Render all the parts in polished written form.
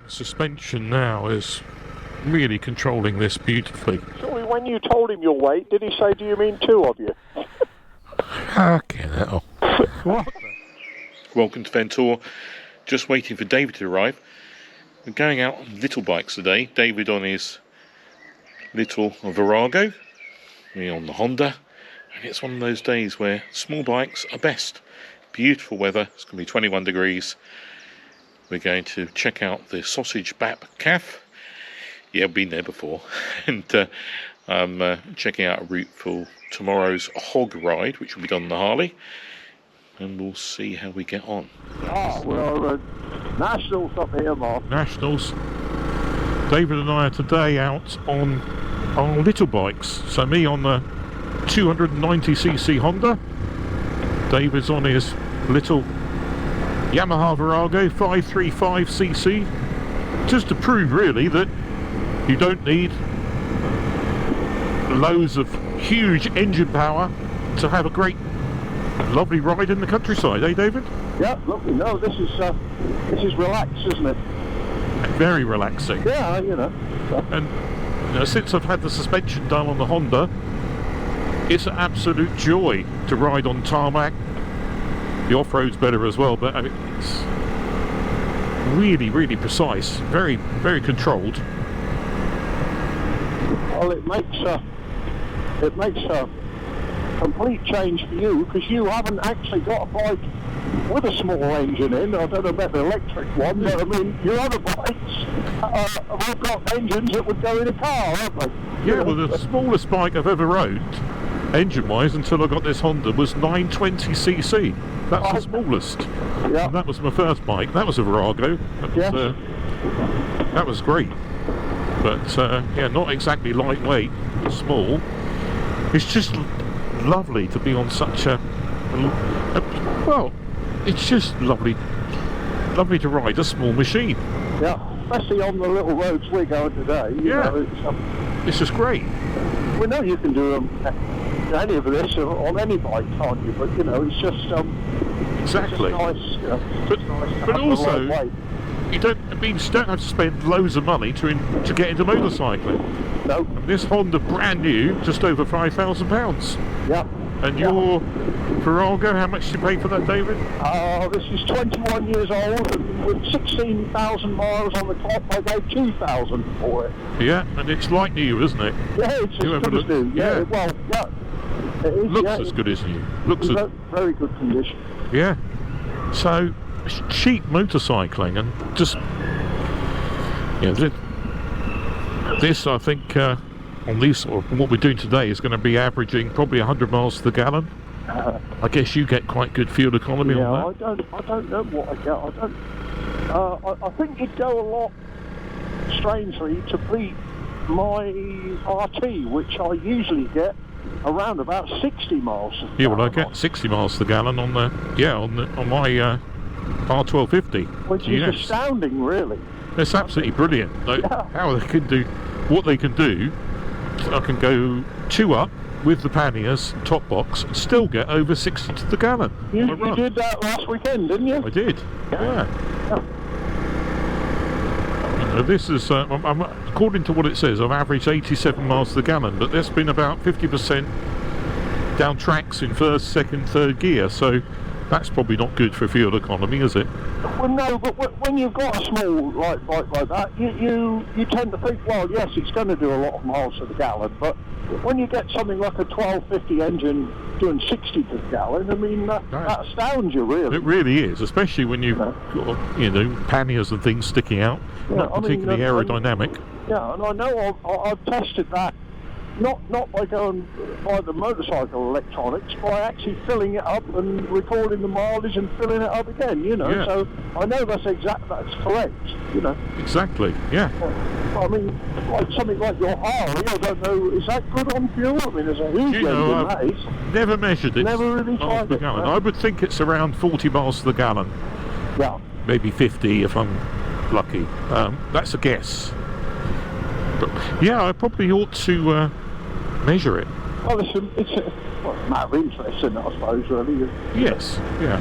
suspension now is really controlling this beautifully. Sorry, when you told him your weight, did he say, do you mean two of you? Fucking hell. What? Welcome to Ventura. Just waiting for David to arrive. We're going out on little bikes today. David on his little Virago, me on the Honda. And it's one of those days where small bikes are best. Beautiful weather. It's going to be 21 degrees. We're going to check out the Sausage Bap Cafe. Yeah, I've been there before. And I'm checking out a route for tomorrow's hog ride, which will be done on the Harley. And we'll see how we get on. Oh, we're Nationals up here, Mark. Nationals. David and I are today out on our little bikes. So me on the 290cc Honda. David's on his little Yamaha Virago 535cc. Just to prove really that you don't need loads of huge engine power to have a great, lovely ride in the countryside, eh, David? Yeah, lovely. No, this is relaxed, isn't it? Very relaxing. Yeah, you know. And since I've had the suspension done on the Honda, it's an absolute joy to ride on tarmac. The off-road's better as well, but I mean, it's really, really precise, very, very controlled. Well, it makes a complete change for you, because you haven't actually got a bike with a small engine in. I don't know about the electric one, but I mean, your other bikes have got engines that would go in a car, haven't they? Yeah, well, the smallest bike I've ever rode, engine-wise, until I got this Honda, was 920cc. That's the smallest. Yeah. And that was my first bike. That was a Virago. That was great. But yeah, not exactly lightweight, small. It's just lovely to be on such a well, it's just lovely to ride a small machine. Yeah, especially on the little roads we're going today. You know, it's just great. We know you can do any of this on any bike, can't you? But you know, it's just exactly. It's just nice, you know, but also, you don't have to spend loads of money to get into motorcycling. No. And this Honda, brand new, just over £5,000. Yeah. And your Virago, how much did you pay for that, David? This is 21 years old, and with 16,000 miles on the clock, I gave 2,000 for it. Yeah, and it's like new, isn't it? Yeah, it's as good as new. Yeah, well, yeah. It is, looks as good as new. Looks in very good condition. Yeah. So, it's cheap motorcycling, and just this I think on these, or what we're doing today, is going to be averaging probably 100 miles to the gallon. I guess you get quite good fuel economy on that. I don't know what I get. I think you'd go a lot, strangely, to beat my RT, which I usually get around about 60 miles. Yeah, well, I get 60 miles to the gallon on my R1250. Which is astounding, really. It's absolutely brilliant. How they can do what they can do. I can go 2 up with the panniers, top box, and still get over 60 to the gallon. You did that last weekend, didn't you? I did. Yeah. This is, according to what it says, I've averaged 87 miles to the gallon, but there's been about 50% down tracks in first, second, third gear, so that's probably not good for fuel economy, is it? Well, no, but when you've got a small bike like that, you tend to think, well, yes, it's going to do a lot of miles to the gallon, but when you get something like a 1250 engine doing 60 to the gallon, I mean, that astounds you, really. It really is, especially when you've got, panniers and things sticking out, not particularly aerodynamic. Yeah, and I know I've tested that, not by going by the motorcycle electronics, by actually filling it up and recording the mileage and filling it up again, so I know that's correct, Exactly, yeah. I mean, like something like your Harley, I don't know, is that good on fuel? I mean, there's a huge engine, that is. Never measured it. Never really tried it. I would think it's around 40 miles to the gallon. Yeah. Maybe 50 if I'm lucky. That's a guess. But yeah, I probably ought to measure it. Well, it's a matter of interest, isn't it, I suppose, really. Yes, yeah.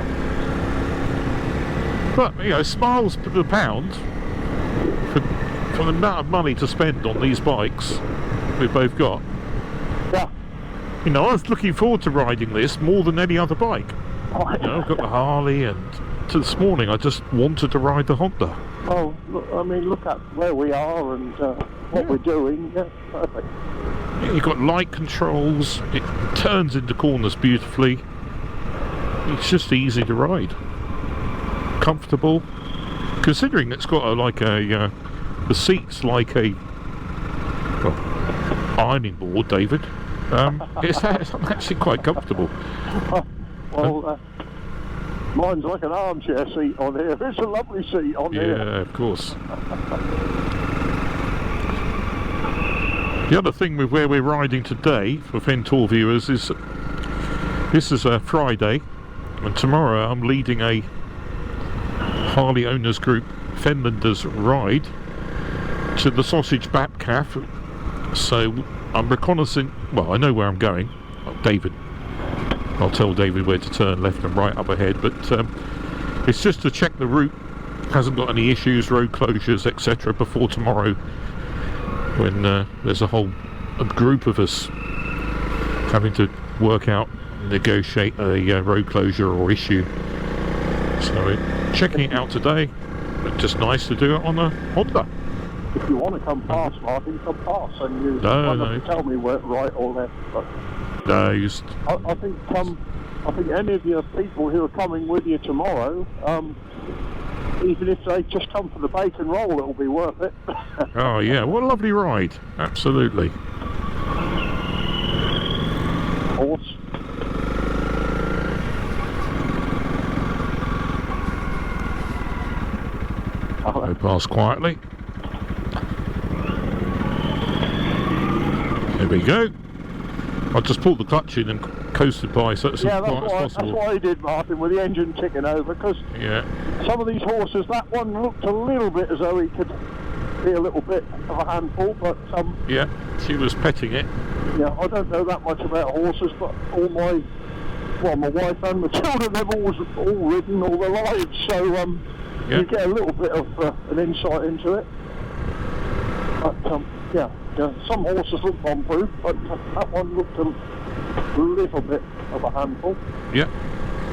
But, smiles per pound, for the amount of money to spend on these bikes we've both got. Yeah. You know, I was looking forward to riding this more than any other bike. You know, I've got the Harley, and to this morning I just wanted to ride the Honda. Oh, look, I mean, look at where we are and what we're doing. Yeah, perfect. Yeah, you've got light controls, it turns into corners beautifully. It's just easy to ride. Comfortable. Considering it's got the seats like a ironing board, David. It's actually quite comfortable. Well, mine's like an armchair seat on here. It's a lovely seat on here. Yeah, of course. The other thing with where we're riding today, for Ventura viewers, is this is a Friday, and tomorrow I'm leading a Harley Owners Group Fenlanders ride to the Sausage Bap Cafe. So I'm reconnaissing, well, I know where I'm going. I'll tell David where to turn left and right up ahead, but it's just to check the route hasn't got any issues, road closures, etc. before tomorrow, when there's a group of us having to work out, negotiate a road closure or issue. So we're checking it out today, but just nice to do it on a Honda. If you want to come past, Martin, come past, and you don't have to tell me where right or left. But no, I think any of your people who are coming with you tomorrow, even if they just come for the bacon roll, it'll be worth it. Oh yeah, what a lovely ride! Absolutely. Horse. Go past quietly. There we go. I just pulled the clutch in and coasted by, so it's as quiet as possible. That's what I did, Martin, with the engine ticking over, because some of these horses, that one looked a little bit as though he could be a little bit of a handful, but yeah, she was petting it. Yeah, I don't know that much about horses, but my wife and my children, they've all ridden all their lives, so you get a little bit of an insight into it. But yeah, some horses look bomb-proof, but that one looked a little bit of a handful. Yeah.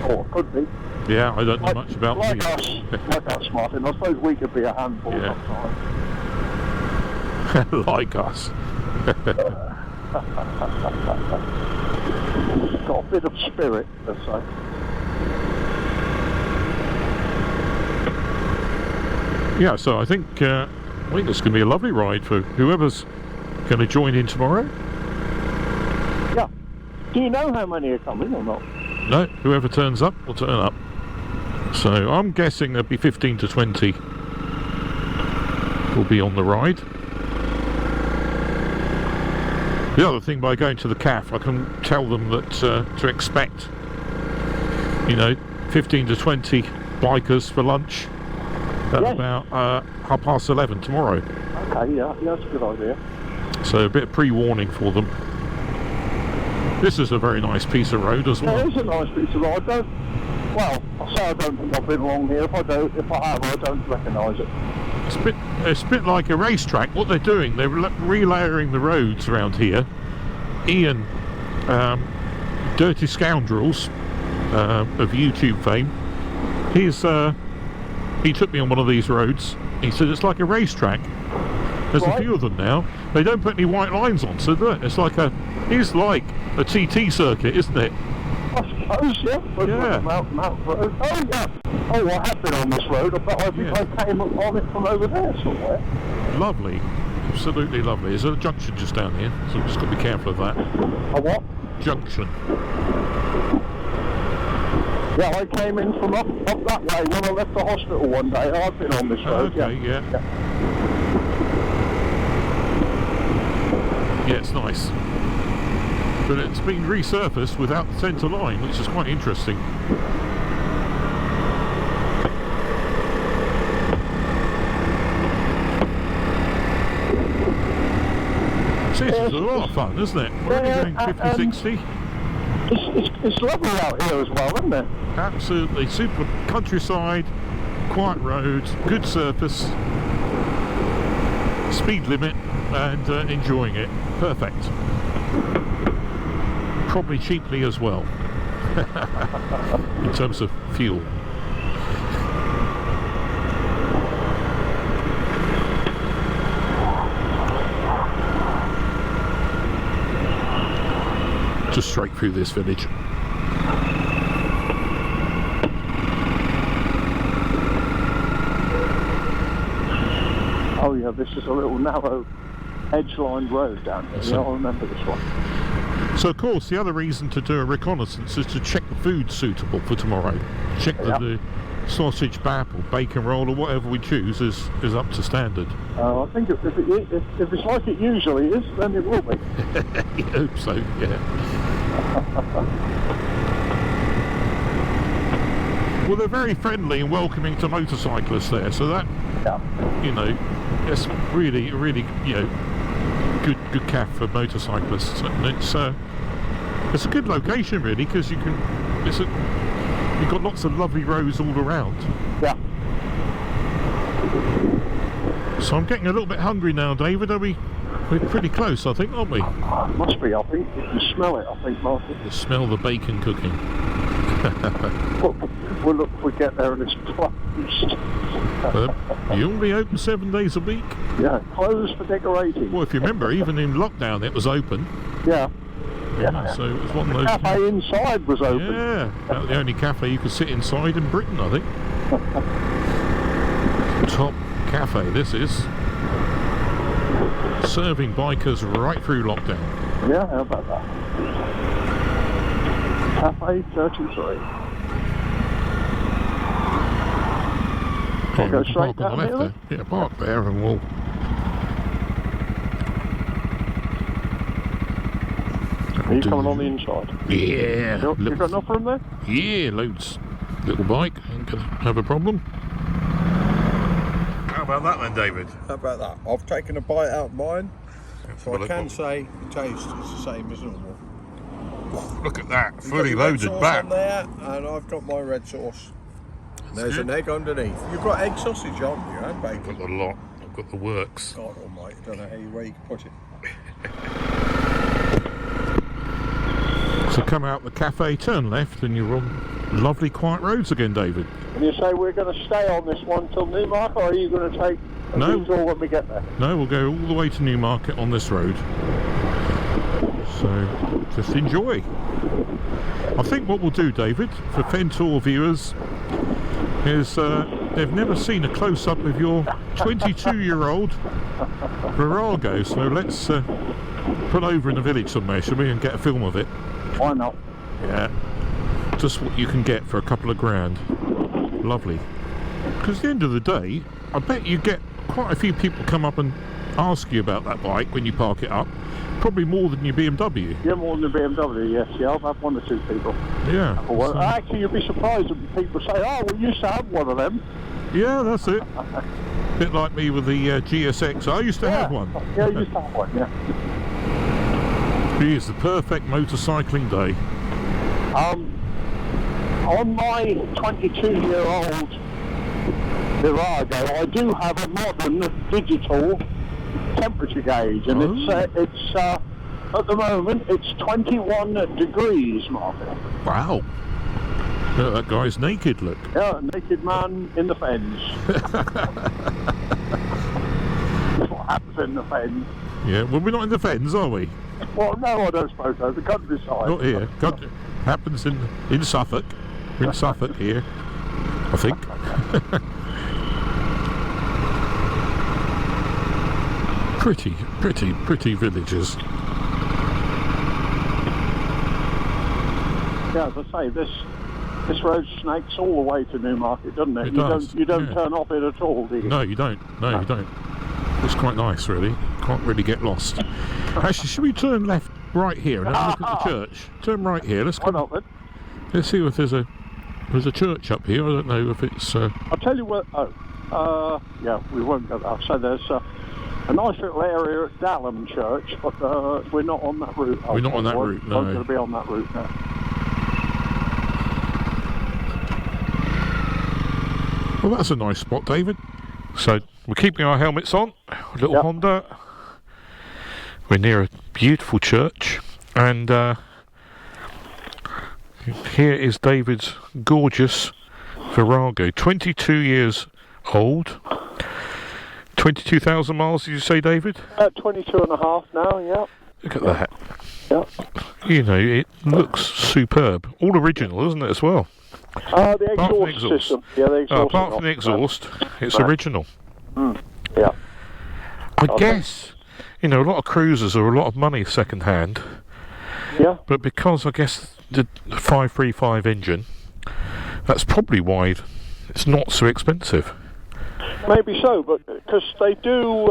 Or could be. Yeah, I don't know much about like us, Martin. I suppose we could be a handful sometimes. Like us. Got a bit of spirit, let's say. Yeah, so I think it's going to be a lovely ride for whoever's going to join in tomorrow. Yeah. Do you know how many are coming or not? No, whoever turns up will turn up. So I'm guessing there'll be 15 to 20 will be on the ride. The other thing, by going to the CAF, I can tell them that to expect, 15 to 20 bikers for lunch at about 11:30 tomorrow. Okay, yeah, that's a good idea. So a bit of pre-warning for them. This is a very nice piece of road as well. Yeah, it is a nice piece of road. I don't think I've been along here. If I have, I don't recognise it. It's a bit like a racetrack. What they're doing, they're relayering the roads around here. Ian, Dirty Scoundrels, of YouTube fame, he took me on one of these roads. He said it's like a racetrack. There's a few of them now. They don't put any white lines on, so it's like a TT circuit, isn't it? I suppose, yeah. Mountain road. Oh, yeah. Oh, I have been on this road. I think I came on it from over there somewhere. Lovely. Absolutely lovely. There's a junction just down here, so we've just got to be careful of that. A what? Junction. Yeah, I came in from up that way when I left the hospital one day. I've been on this road. Okay, yeah. Yeah, it's nice. But it's been resurfaced without the centre line, which is quite interesting. See, this is a lot of fun, isn't it? We're only going 50, 60. It's lovely out here as well, isn't it? Absolutely. Super countryside, quiet roads, good surface. speed limit and enjoying it. Perfect. Probably cheaply as well, in terms of fuel. Just straight through this village. Oh yeah, this is a little narrow edge-lined road down here. Yeah, I remember this one. So of course the other reason to do a reconnaissance is to check the food suitable for tomorrow. Check that the sausage bap or bacon roll or whatever we choose is up to standard. I think if it's like it usually is, then it will be. I hope so, yeah. Well, they're very friendly and welcoming to motorcyclists there, so that, you know, it's really, you know, good cafe for motorcyclists, and it's a good location really, because you've got lots of lovely roads all around. Yeah. So I'm getting a little bit hungry now, David. We're pretty close, I think, aren't we? Must be, I think. You can smell it, I think, Martin. You smell the bacon cooking. We'll look if we get there and it's closed. You only open 7 days a week? Yeah, closed for decorating. Well, if you remember, even in lockdown it was open. Yeah. So it was one of those. The cafe inside was open. Yeah, that was the only cafe you could sit inside in Britain, I think. Top cafe, this is. Serving bikers right through lockdown. Yeah, how about that? Cafe 33. Okay, Go straight park on the left there. Yeah, park there and we'll... Are you coming on the inside? Yeah. You got enough room there? Yeah, loads. Little bike, ain't gonna have a problem. How about that then, David? How about that? I've taken a bite out of mine, so I can say the taste is the same as normal. Look at that, You've fully got your red loaded sauce back. on there, and I've got my red sauce. There's an egg underneath. You've got egg sausage on you, and I've bacon. got a lot. I've got the works. God almighty, I don't know where you can put it. So come out the cafe, turn left, and you're on lovely quiet roads again, David. And you say we're going to stay on this one till Newmarket, or are you going to take a detour when we get there? No, we'll go all the way to Newmarket on this road. So just enjoy. I think what we'll do, David, for Ventura viewers, is they've never seen a close-up of your 22-year-old Virago, so let's put over in the village somewhere, shall we, and get a film of it. Why not? Yeah, just what you can get for a couple of grand. Lovely. Because at the end of the day, I bet you get quite a few people come up and ask you about that bike when you park it up. Probably more than your BMW. Yeah, more than the BMW, yes. Yeah, I've had 1 or 2 people. Yeah. Well, actually, you'd be surprised when people say, oh, we used to have one of them. Yeah, that's it. Bit like me with the GSX. I used to have one. Yeah, you used to have one, yeah. It is the perfect motorcycling day. On my 22-year-old Virago, I do have a modern digital temperature gauge, and it's at the moment it's 21 degrees, Martin. Wow. Yeah, that guy's naked, look. Yeah, a naked man in the fens. That's what happens in the fens. Yeah, well, we're not in the fens, are we? Well, no, I don't suppose so. The countryside. Not here. Happens in Suffolk. We're in Suffolk here, I think. Pretty villages. Yeah, as I say, this road snakes all the way to Newmarket, doesn't it? You don't turn off it at all, do you? No, you don't. No, you don't. It's quite nice, really. Can't really get lost. Actually, should we turn left right here and have a look at the church? Turn right here. Let's come. Let's see if there's a church up here. I don't know if it's. I'll tell you what. Yeah, we won't go there. So there's a nice little area at Dalham Church, but we're not on that route. We're not on that route. No. We're going to be on that route now. Well, that's a nice spot, David. So we're keeping our helmets on. little Honda. We're near a beautiful church, and here is David's gorgeous Virago, 22 years old. 22,000 miles, did you say, David? 22 and a half now, yeah. Look at that. Yeah. You know, it looks superb. All original, isn't it, as well? The exhaust system. Yeah, the exhaust. Apart from the exhaust, it's original. Yeah. I guess, you know, a lot of cruisers are a lot of money second hand. Yeah. But because, I guess, the 535 engine, that's probably why it's not so expensive. Maybe so, but because they do,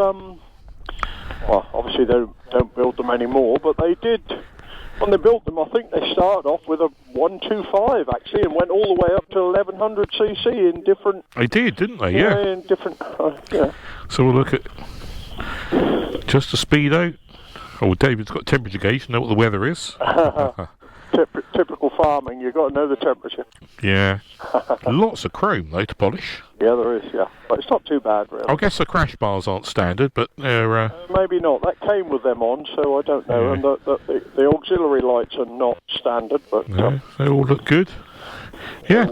well, obviously they don't build them anymore, but they did, when they built them, I think they started off with a 125 actually, and went all the way up to 1100cc in different... They did, didn't they? Yeah. In different, yeah. So we'll look at just a speedo. Oh, David's got temperature gauge, know what the weather is. Typical farming, you've got to know the temperature. Yeah. Lots of chrome, though, to polish. Yeah, there is, yeah. But it's not too bad, really. I guess the crash bars aren't standard, but they're... maybe not. That came with them on, so I don't know. Yeah. And the auxiliary lights are not standard, but... No, they all look good. Yeah.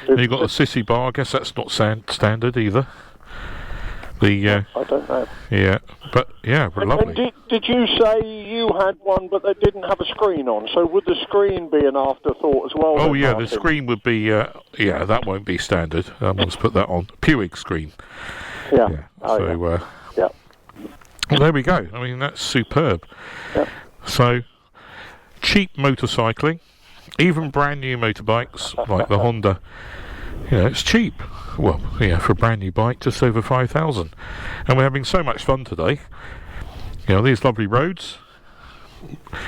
You've got a sissy bar, I guess that's not standard either. The I don't know. Yeah, but yeah, lovely. And did you say you had one, but they didn't have a screen on? So would the screen be an afterthought as well? Oh yeah, Martin? The screen would be. Yeah, that won't be standard. Let's put that on Puig screen. Yeah. Yeah. So yeah. Well, there we go. I mean, that's superb. Yeah. So cheap motorcycling, even brand new motorbikes like the Honda. You know, it's cheap. Well, yeah, for a brand new bike, just over 5,000. And we're having so much fun today. You know, these lovely roads.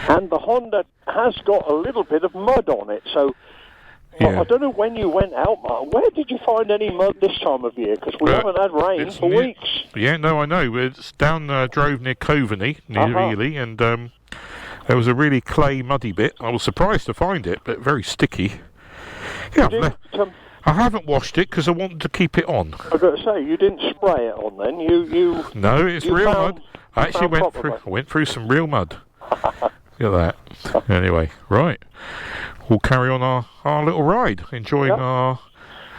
And the Honda has got a little bit of mud on it, so I don't know when you went out, Martin. Where did you find any mud this time of year? Because we haven't had rain for weeks. Yeah, no, I know. It's down drove near Coveney, near Ely, and there was a really clay, muddy bit. I was surprised to find it, but very sticky. Yeah, I haven't washed it because I wanted to keep it on. I've got to say, you didn't spray it on then. You No, it's real mud. I actually went through some real mud. Look at that. Anyway, right. We'll carry on our little ride, enjoying our...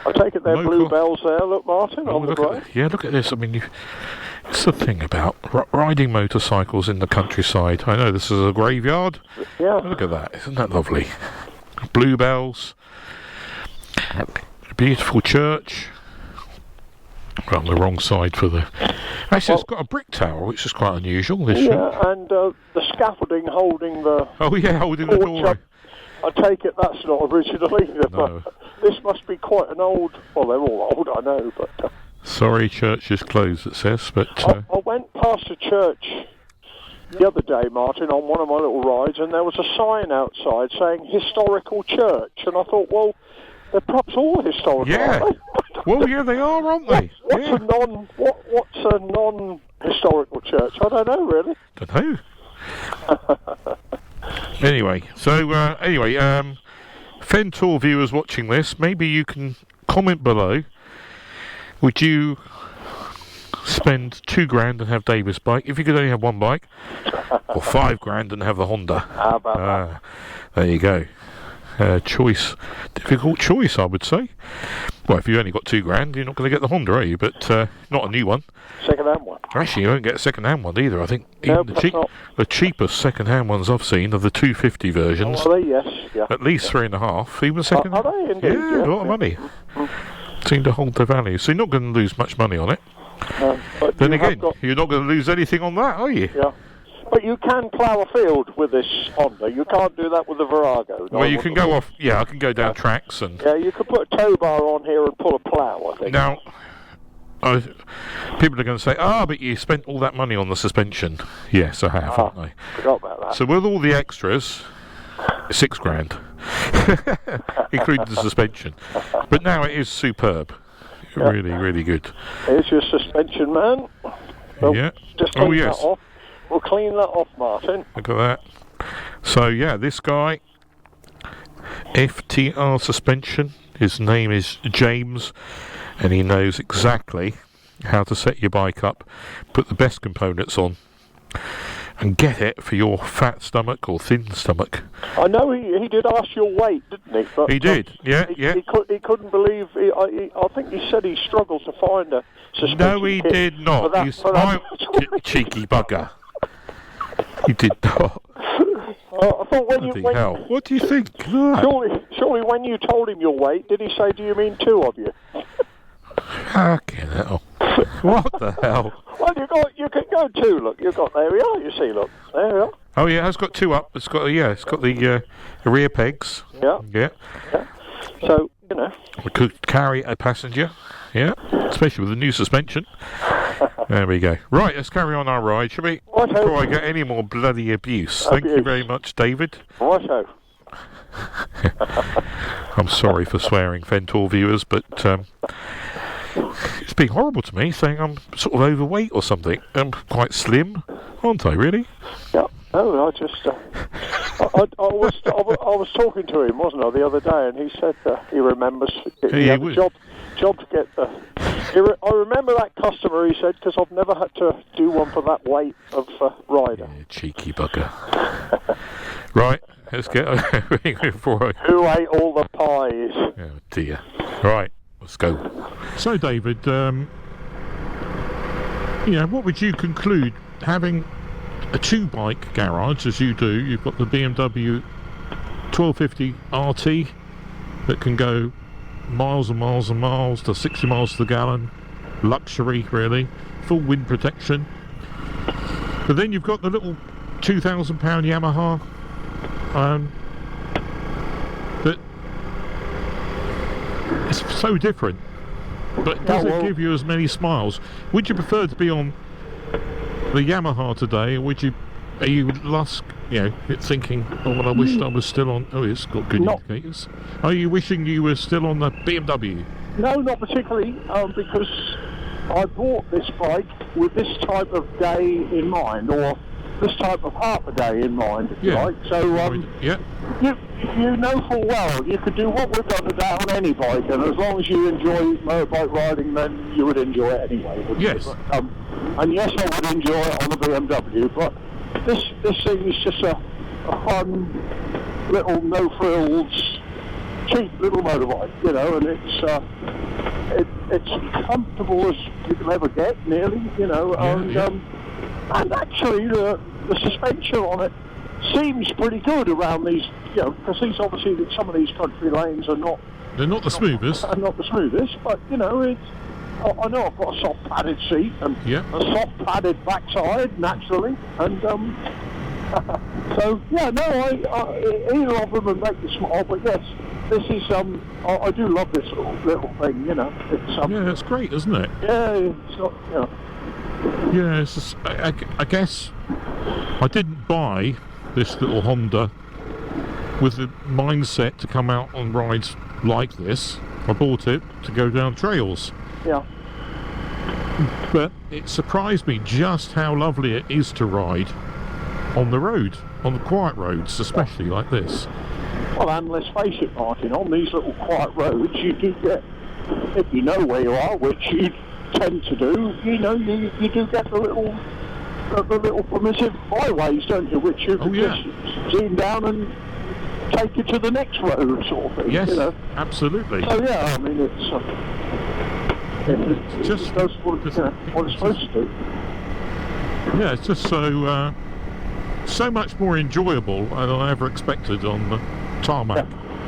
I take it there are bluebells there, look, Martin, on the road. Look at this. I mean, it's the thing about riding motorcycles in the countryside. I know this is a graveyard. Yeah. Look at that. Isn't that lovely? Bluebells. Beautiful church. We're on the wrong side for the... Actually, it's got a brick tower, which is quite unusual. This and the scaffolding holding the... Oh, yeah, holding the door. I take it that's not original either, no. But this must be quite an old... Well, they're all old, I know, but... Sorry, church is closed, it says, but... I went past a church the other day, Martin, on one of my little rides, and there was a sign outside saying historical church, and I thought, well... They're perhaps all historical, aren't they? Well, yeah, they are, aren't they? What's a non-historical church? I don't know, really. Don't know. Anyway, Ventura viewers watching this, maybe you can comment below. Would you spend $2,000 and have David's bike if you could only have one bike, or $5,000 and have the Honda? How about that? There you go. Difficult choice, I would say. Well, if you only got $2,000, you're not going to get the Honda, are you? But not a new one. Second-hand one. Actually, you won't get a second-hand one either. I think even the cheapest second-hand ones I've seen are the 250 versions. Oh, are they? Yes, yeah. At least 3.5, even second. Are they indeed? Yeah, a lot of money. Seem to hold their value. So you're not going to lose much money on it. But then again, you're not going to lose anything on that, are you? Yeah. But you can plough a field with this Honda. You can't do that with the Virago. Well, you can go off... Yeah, I can go down tracks and... Yeah, you could put a tow bar on here and pull a plough, I think. Now, people are going to say, but you spent all that money on the suspension. Yes, I have, haven't I? Forgot about that. So with all the extras, $6,000, including the suspension. But now it is superb. Really, really good. Here's your suspension, man. Well, yeah. Just clean that off. We'll clean that off, Martin. Look at that. So, yeah, this guy, FTR suspension, his name is James, and he knows exactly how to set your bike up, put the best components on, and get it for your fat stomach or thin stomach. I know he did ask your weight, didn't he? But, He did, yeah. He couldn't believe. I think he said he struggled to find a suspension No, he kit did not. for that. Cheeky bugger. He did not. I thought Bloody hell. What do you think? Surely when you told him your weight, did he say, "Do you mean two of you?" Fucking hell. What the hell? Well, you can go two. Look, you've got, there we are. You see, look, there we are. Oh yeah, it's got two up. It's got the rear pegs. Yeah. So we could carry a passenger. Yeah, especially with the new suspension. There we go. Right, let's carry on our ride, shall we? Righto. Before I get any more bloody abuse. Thank you very much, David. Righto. I'm sorry for swearing, Ventura viewers, but it's been horrible to me, saying I'm sort of overweight or something. I'm quite slim, aren't I, really? Yeah. No, I just... I was talking to him, wasn't I, the other day, and he said he remembers he had a job to get the... I remember that customer, he said, because I've never had to do one for that weight of rider. Yeah, cheeky bugger. Right, let's get before Who ate all the pies? Oh dear. Right, let's go. So David, what would you conclude, having a two-bike garage as you do? You've got the BMW 1250 RT that can go miles and miles and miles to 60 miles to the gallon, luxury really, full wind protection. But then you've got the little £2,000 Yamaha that it's so different, but it doesn't give you as many smiles. Would you prefer to be on the Yamaha today, or are you thinking, oh well, I wished I was still on, it's got good indicators. Are you wishing you were still on the BMW? No, not particularly, because I bought this bike with this type of day in mind, or this type of half a day in mind, if you like. So, you know full well you could do what we've done today on any bike, and as long as you enjoy motorbike riding, then you would enjoy it anyway. Yes. But, and yes, I would enjoy it on a BMW, but this thing is just a fun little no-frills, cheap little motorbike, and it's comfortable as you can ever get, nearly, and actually the suspension on it seems pretty good around these, because some of these country lanes they're not the smoothest. But it's. I know I've got a soft padded seat and a soft padded backside naturally, and so either of them would make you smile. But yes, this is I do love this little thing. It's it's great, isn't it? Yeah, it's not. Yeah, it's just, I guess I didn't buy this little Honda with the mindset to come out on rides like this. I bought it to go down trails. Yeah. But it surprised me just how lovely it is to ride on the road, on the quiet roads, especially like this. Well, and let's face it, Martin, on these little quiet roads, you do get, if you know where you are, which you tend to do, you do get the little permissive byways, don't you, which you can just zoom down and take you to the next road, sort of thing. Yes, absolutely. So yeah, I mean, it's just does what it's supposed to do. Yeah, it's just so much more enjoyable than I ever expected on the tarmac.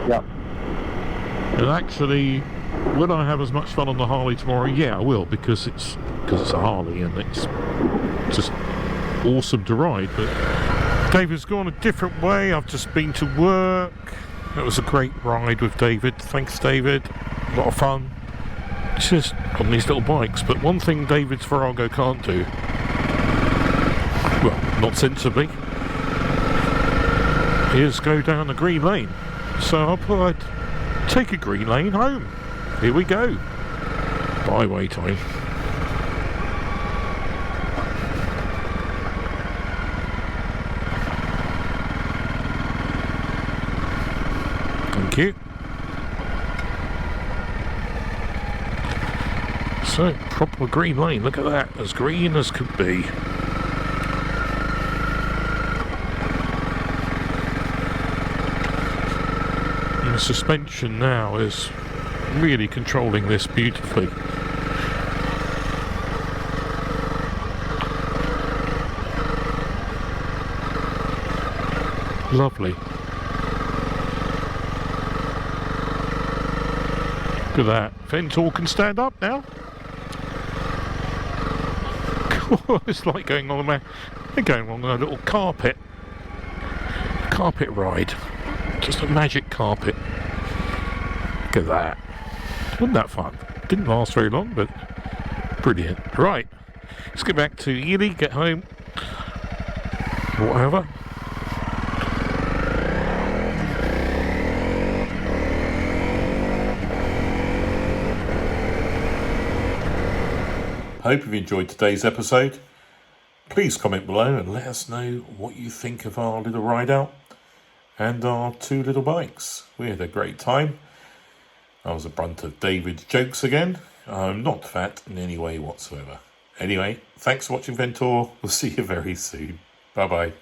Yeah. And actually, will I have as much fun on the Harley tomorrow? Yeah, I will, because it's a Harley and it's just awesome to ride. But David's gone a different way. I've just been to work. It was a great ride with David. Thanks, David. A lot of fun. It's just on these little bikes. But one thing David's Virago can't do, well, not sensibly, is go down the green lane. So I thought I'd take a green lane home. Here we go. Byway time. Thank you. So, proper green lane, look at that, as green as could be. And the suspension now is really controlling this beautifully. Lovely. Look at that. Ventura can stand up now. It's like going on they're going on a little carpet ride. Just a magic carpet. Look at that. Wasn't that fun? Didn't last very long, but brilliant. Right, let's get back to Ely, get home, whatever. Hope you've enjoyed today's episode. Please comment below and let us know what you think of our little ride out and our two little bikes. We had a great time. I was a brunt of David's jokes again. I'm not fat in any way whatsoever. Anyway, thanks for watching Ventura. We'll see you very soon. Bye bye.